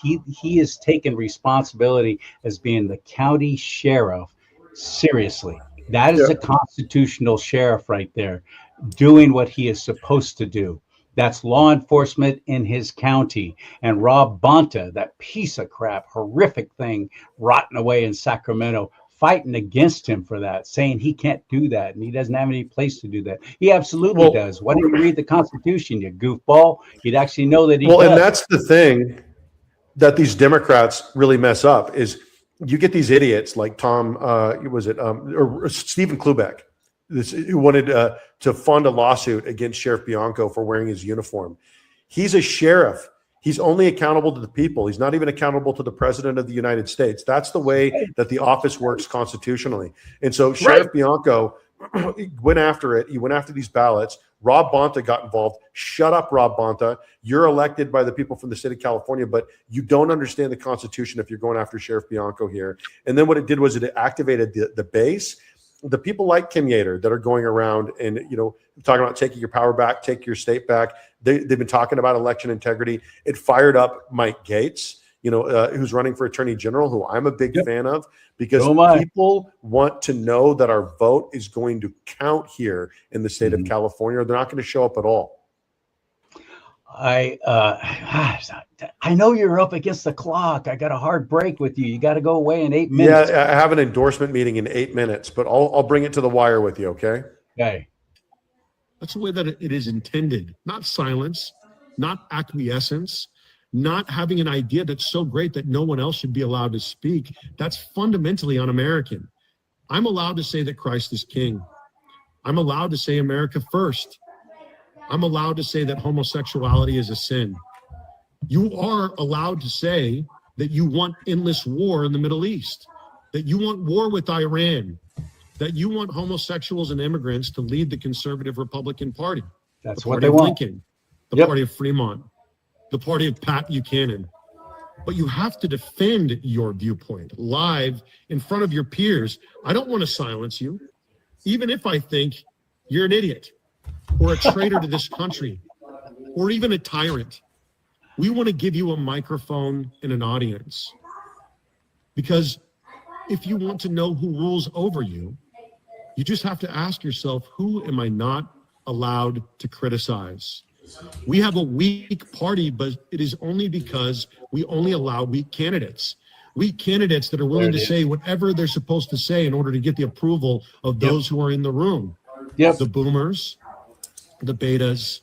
he has taken responsibility as being the county sheriff. Seriously, that is a constitutional sheriff right there, doing what he is supposed to do. That's law enforcement in his county. And Rob Bonta, that piece of crap, horrific thing, rotting away in Sacramento, fighting against him for that, saying he can't do that and he doesn't have any place to do that. He absolutely does. Why don't you read the Constitution, you goofball? You'd actually know that he does.
And that's the thing that these Democrats really mess up is, you get these idiots like Tom, or Stephen Klubeck, who wanted to fund a lawsuit against Sheriff Bianco for wearing his uniform. He's a sheriff. He's only accountable to the people. He's not even accountable to the president of the United States. That's the way that the office works constitutionally. And so Sheriff Bianco went after it. He went after these ballots. Rob Bonta got involved. Shut up, Rob Bonta. You're elected by the people from the state of California, but you don't understand the Constitution if you're going after Sheriff Bianco here. And then what it did was it activated the base. The people like Kim Yater that are going around and, talking about taking your power back, take your state back. They've been talking about election integrity. It fired up Mike Gates, who's running for attorney general, who I'm a big fan of, because people want to know that our vote is going to count here in the state of California, or they're not going to show up at all.
I know you're up against the clock. I got a hard break with you. You got to go away in 8 minutes.
Yeah, I have an endorsement meeting in 8 minutes, but I'll bring it to the wire with you, okay?
Okay.
That's the way that it is intended. Not silence, not acquiescence, not having an idea that's so great that no one else should be allowed to speak. That's fundamentally un-American. I'm allowed to say that Christ is king. I'm allowed to say America first. I'm allowed to say that homosexuality is a sin. You are allowed to say that you want endless war in the Middle East, that you want war with Iran, that you want homosexuals and immigrants to lead the conservative Republican Party.
That's
the
what
party
they
of
want.
Lincoln, the party of Fremont, the party of Pat Buchanan. But you have to defend your viewpoint live in front of your peers. I don't want to silence you, even if I think you're an idiot or a traitor to this country or even a tyrant. We want to give you a microphone and an audience, because if you want to know who rules over you, you just have to ask yourself, who am I not allowed to criticize? We have a weak party, but it is only because we only allow weak candidates. Weak candidates that are willing to say whatever they're supposed to say in order to get the approval of those who are in the room. The boomers, the betas,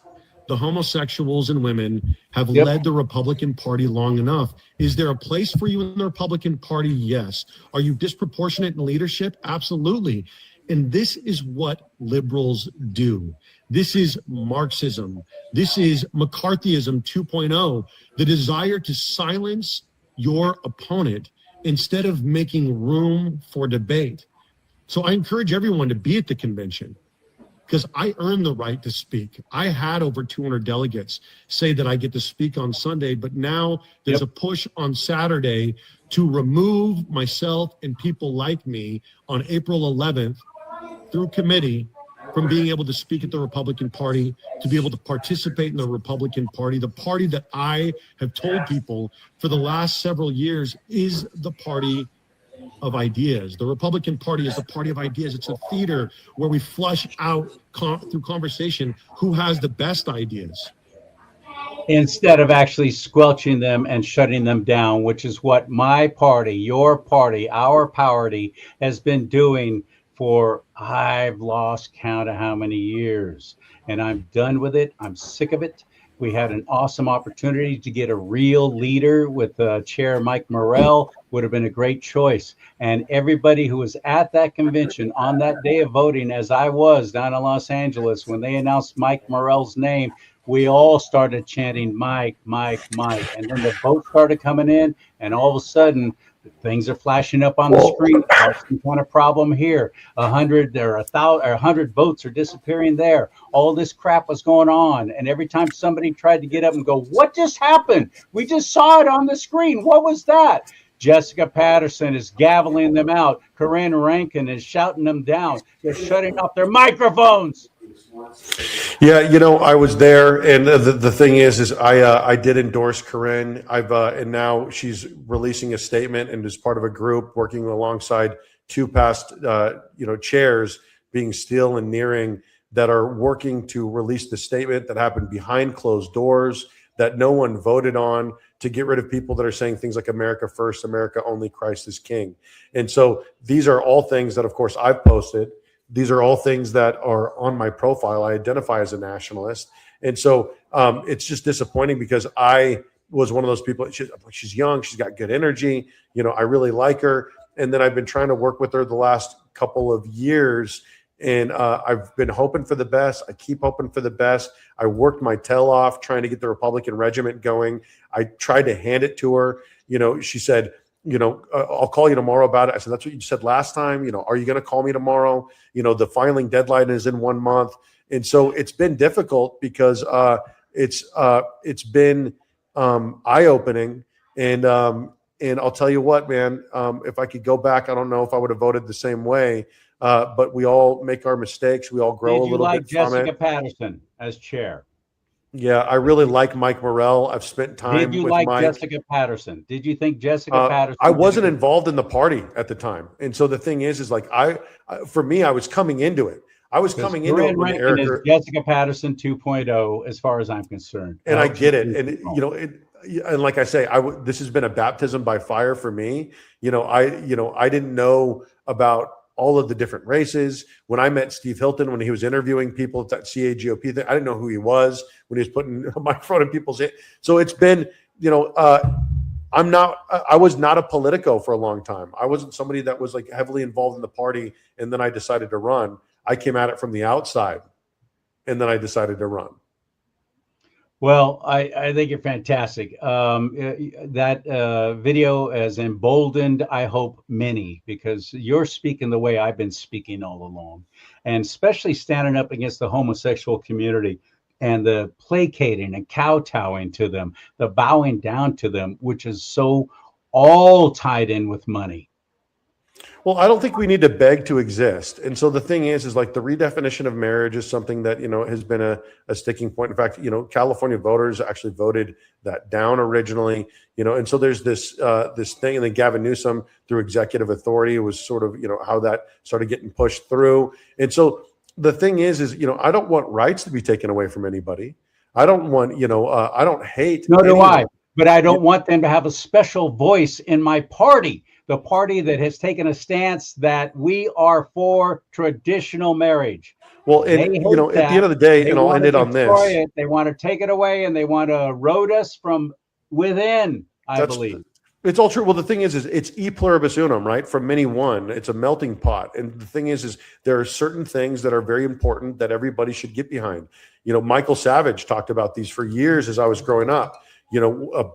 the homosexuals and women have led the Republican Party long enough. Is there a place for you in the Republican Party? Yes. Are you disproportionate in leadership? Absolutely. And this is what liberals do. This is Marxism. This is McCarthyism 2.0, the desire to silence your opponent instead of making room for debate. So I encourage everyone to be at the convention, because I earned the right to speak. I had over 200 delegates say that I get to speak on Sunday, but now there's a push on Saturday to remove myself and people like me on April 11th through committee from being able to speak at the Republican Party, to be able to participate in the Republican Party, the party that I have told people for the last several years is the party of ideas. The Republican Party is a party of ideas. It's a theater where we flush out through conversation who has the best ideas,
instead of actually squelching them and shutting them down, which is what my party, your party, our party has been doing for I've lost count of how many years, and I'm done with it. I'm sick of it. We had an awesome opportunity to get a real leader with Chair Mike Morrell. Would have been a great choice. And everybody who was at that convention on that day of voting, as I was down in Los Angeles, when they announced Mike Morrell's name, we all started chanting Mike, Mike, Mike. And then the votes started coming in, and all of a sudden, things are flashing up on the screen. There's some kind of problem here. 100 or 1,000 or 100 votes are disappearing there. All this crap was going on, and every time somebody tried to get up and go, "What just happened? We just saw it on the screen. What was that?" Jessica Patterson is gaveling them out. Corinne Rankin is shouting them down. They're shutting off their microphones.
Yeah, I was there, and the thing is I did endorse Corinne. And now she's releasing a statement, and is part of a group working alongside two past chairs, being Steele and Nearing, that are working to release the statement that happened behind closed doors, that no one voted on, to get rid of people that are saying things like America first, America only, Christ is king. And so these are all things that, of course, I've posted. These are all things that are on my profile. I identify as a nationalist. And so it's just disappointing, because I was one of those people. She's young. She's got good energy. I really like her. And then I've been trying to work with her the last couple of years. And I've been hoping for the best. I keep hoping for the best. I worked my tail off trying to get the Republican regiment going. I tried to hand it to her. She said, I'll call you tomorrow about it. I said, that's what you said last time. Are you going to call me tomorrow? The filing deadline is in 1 month. And so it's been difficult, because it's been eye-opening. And I'll tell you what, man, if I could go back, I don't know if I would have voted the same way. But we all make our mistakes. We all grow a little bit from it.
Did you like Jessica Patterson as chair?
Yeah, I really like Mike Morrell. I've spent time with Mike.
Did you like Jessica Patterson? Did you think Jessica Patterson?
I wasn't involved in the party at the time. And so the thing is like, for me, I was coming into it. I was coming into it when
Eric is Jessica Patterson 2.0, as far as I'm concerned.
And I get it. And, and like I say, this has been a baptism by fire for me. I didn't know about all of the different races. When I met Steve Hilton, when he was interviewing people at that CA GOP thing, I didn't know who he was when he was putting a microphone in people's head. So it's been, I was not a politico for a long time. I wasn't somebody that was like heavily involved in the party, and then I decided to run. I came at it from the outside, and then I decided to run.
Well, I think you're fantastic. That video has emboldened, I hope, many, because you're speaking the way I've been speaking all along, and especially standing up against the homosexual community and the placating and kowtowing to them, the bowing down to them, which is so all tied in with money.
Well, I don't think we need to beg to exist. And so the thing is like the redefinition of marriage is something that, has been a sticking point. In fact, California voters actually voted that down originally, and so there's this thing. And then Gavin Newsom, through executive authority, was sort of, how that started getting pushed through. And so the thing is I don't want rights to be taken away from anybody. I don't want, I don't hate.
Nor do I, but I don't want them to have a special voice in my party. The party that has taken a stance that we are for traditional marriage.
Well, and at the end of the day, and I'll end it on this.
They want to take it away, and they want to erode us from within, I believe.
It's all true. Well, the thing is it's e pluribus unum, right? From many one. It's a melting pot. And the thing is there are certain things that are very important that everybody should get behind. Michael Savage talked about these for years as I was growing up.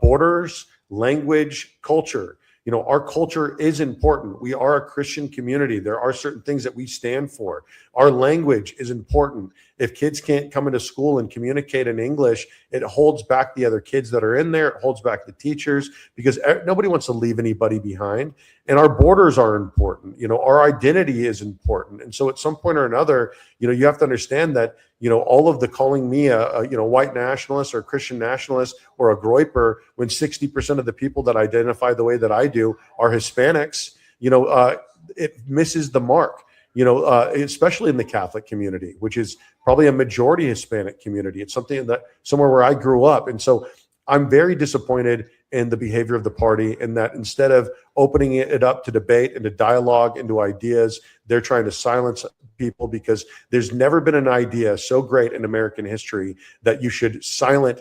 Borders, language, culture. Our culture is important. We are a Christian community. There are certain things that we stand for. Our language is important. If kids can't come into school and communicate in English, it holds back the other kids that are in there. It holds back the teachers, because nobody wants to leave anybody behind. And our borders are important. Our identity is important. And so at some point or another, you have to understand that, all of the calling me a white nationalist or a Christian nationalist or a groyper, when 60% of the people that identify the way that I do are Hispanics, it misses the mark. Especially in the Catholic community, which is probably a majority Hispanic community. It's something that somewhere where I grew up. And so I'm very disappointed in the behavior of the party, and that instead of opening it up to debate and to dialogue and to ideas, they're trying to silence people, because there's never been an idea so great in American history that you should silence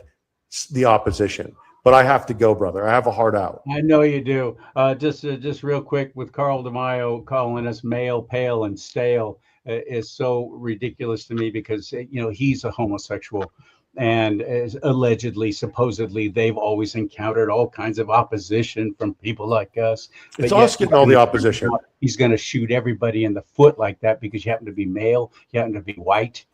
the opposition. But I have to go, brother. I have a heart out.
I know you do. Just real quick, with Carl DeMaio calling us male, pale, and stale is so ridiculous to me, because he's a homosexual, and allegedly, supposedly, they've always encountered all kinds of opposition from people like us.
It's us getting all the opposition.
He's going to shoot everybody in the foot like that because you happen to be male, you happen to be white,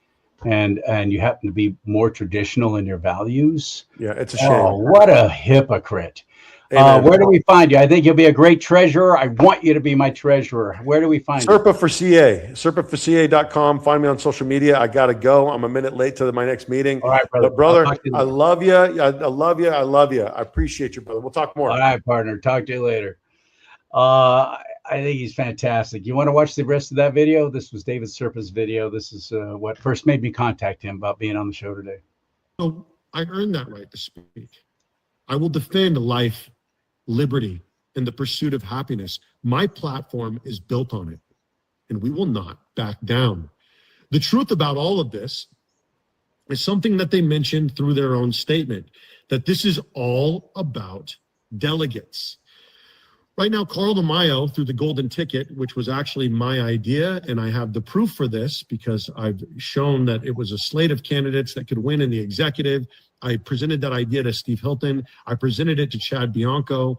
and you happen to be more traditional in your values.
Yeah, it's a shame.
Oh, what a hypocrite. Where do we find you? I think you'll be a great treasurer. I want you to be my treasurer. Where do we find you?
Serpa for CA, serpaforca.com. Find me on social media. I got to go. I'm a minute late to my next meeting.
All right, brother.
But brother, I love you. I love you. I love you. I appreciate you, brother. We'll talk more.
All right, partner. Talk to you later. I think he's fantastic. You want to watch the rest of that video? This was David Serpa's video. This is what first made me contact him about being on the show today.
So I earned that right to speak. I will defend life, liberty, and the pursuit of happiness. My platform is built on it, and we will not back down. The truth about all of this is something that they mentioned through their own statement, that this is all about delegates. Right now, Carl DeMaio, through the golden ticket, which was actually my idea, and I have the proof for this because I've shown that it was a slate of candidates that could win in the executive. I presented that idea to Steve Hilton. I presented it to Chad Bianco.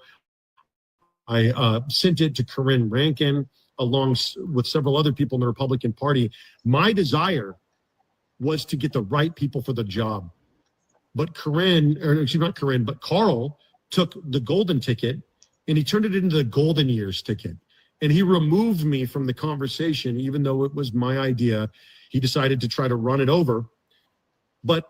I sent it to Corinne Rankin, along with several other people in the Republican Party. My desire was to get the right people for the job. But Carl took the golden ticket and he turned it into the golden years ticket. And he removed me from the conversation, even though it was my idea. He decided to try to run it over. But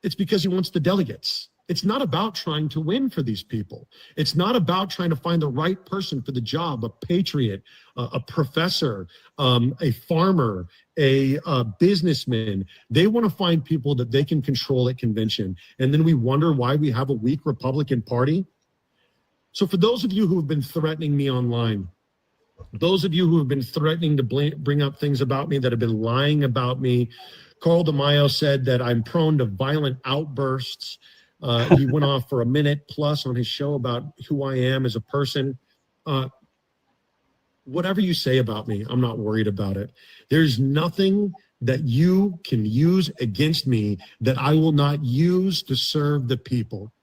it's because he wants the delegates. It's not about trying to win for these people. It's not about trying to find the right person for the job, a patriot, a professor, a farmer, a businessman. They want to find people that they can control at convention. And then we wonder why we have a weak Republican Party. So for those of you who have been threatening me online, those of you who have been threatening to bring up things about me, that have been lying about me, Carl DeMaio said that I'm prone to violent outbursts. He went off for a minute plus on his show about who I am as a person. Whatever you say about me, I'm not worried about it. There's nothing that you can use against me that I will not use to serve the people.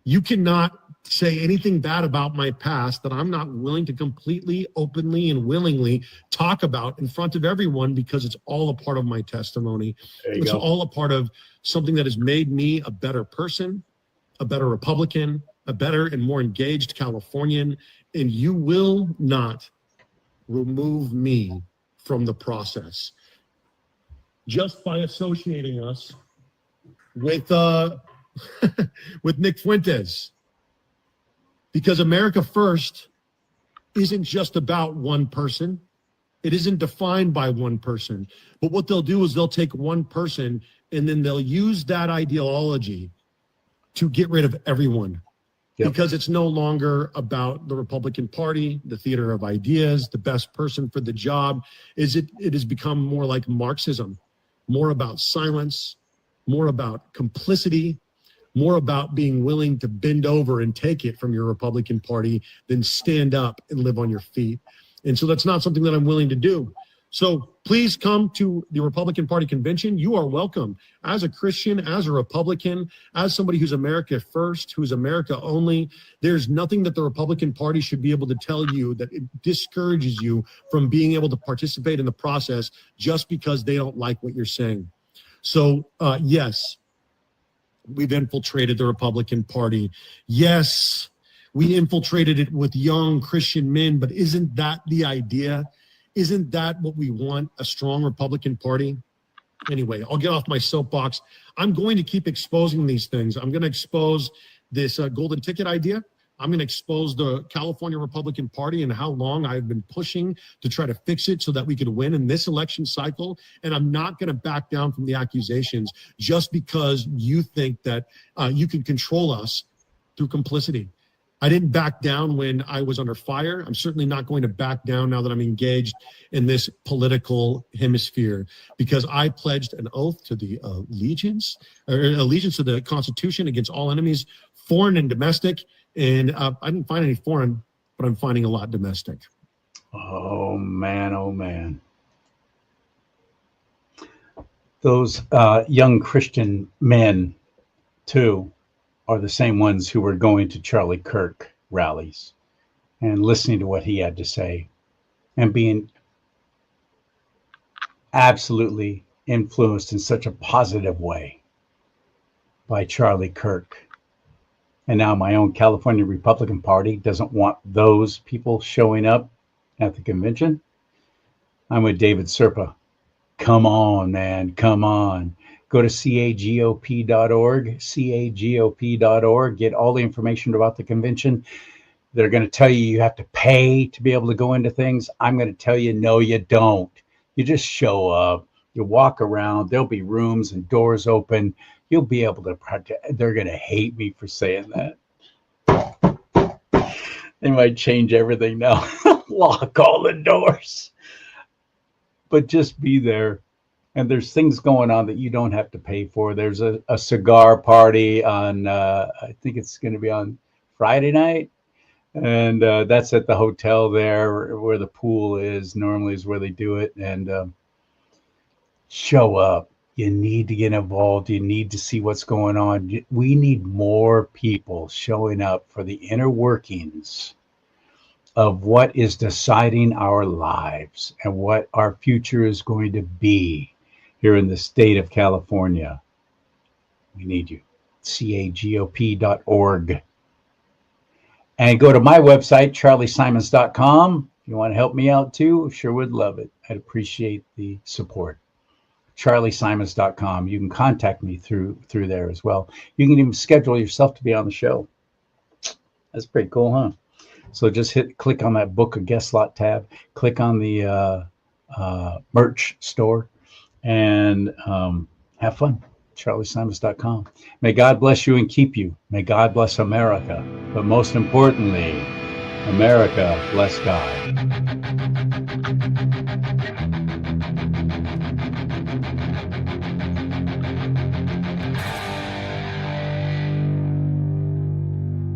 You cannot say anything bad about my past that I'm not willing to completely, openly, and willingly talk about in front of everyone, because it's all a part of my testimony. It's all a part of something that has made me a better person, a better Republican, a better and more engaged Californian, and you will not remove me from the process just by associating us with with Nick Fuentes. Because America First isn't just about one person. It isn't defined by one person. But what they'll do is they'll take one person and then they'll use that ideology to get rid of everyone. Yep. Because it's no longer about the Republican Party, the theater of ideas, the best person for the job. It has become more like Marxism, more about silence, more about complicity, more about being willing to bend over and take it from your Republican Party than stand up and live on your feet. And so that's not something that I'm willing to do. So please come to the Republican Party convention. You are welcome. As a Christian, as a Republican, as somebody who's America first, who's America only, there's nothing that the Republican Party should be able to tell you that it discourages you from being able to participate in the process just because they don't like what you're saying. So yes, we've infiltrated the Republican Party. Yes, we infiltrated it with young Christian men, but isn't that the idea? Isn't that what we want, a strong Republican Party? Anyway, I'll get off my soapbox. I'm going to keep exposing these things. I'm going to expose this golden ticket idea. I'm going to expose the California Republican Party and how long I've been pushing to try to fix it so that we could win in this election cycle. And I'm not going to back down from the accusations just because you think that you can control us through complicity. I didn't back down when I was under fire. I'm certainly not going to back down now that I'm engaged in this political hemisphere, because I pledged an oath to the allegiance to the Constitution against all enemies, foreign and domestic. And I didn't find any foreign, but I'm finding a lot domestic.
Oh, man. Oh, man. Those young Christian men, too, are the same ones who were going to Charlie Kirk rallies and listening to what he had to say and being absolutely influenced in such a positive way by Charlie Kirk. And now my own California Republican Party doesn't want those people showing up at the convention. I'm with David Serpa. Come on, man, come on. Go to cagop.org, cagop.org. Get all the information about the convention. They're going to tell you have to pay to be able to go into things. I'm going to tell you, no, you don't. You just show up. You walk around. There'll be rooms and doors open. You'll be able to practice. They're going to hate me for saying that. They might change everything now. Lock all the doors. But just be there. And there's things going on that you don't have to pay for. There's a cigar party on, I think it's going to be on Friday night. And that's at the hotel there where the pool is. Normally is where they do it. And show up. You need to get involved. You need to see what's going on. We need more people showing up for the inner workings of what is deciding our lives and what our future is going to be here in the state of California. We need you. CAGOP.org. And go to my website, CharLeeSimons.com. If you want to help me out too, sure would love it. I'd appreciate the support. CharLeeSimons.com. You can contact me through there as well. You can even schedule yourself to be on the show. That's pretty cool, huh? So just click on that book a guest slot tab, click on the merch store, and have fun. CharLeeSimons.com. May God bless you and keep you. May God bless America. But most importantly, America bless God.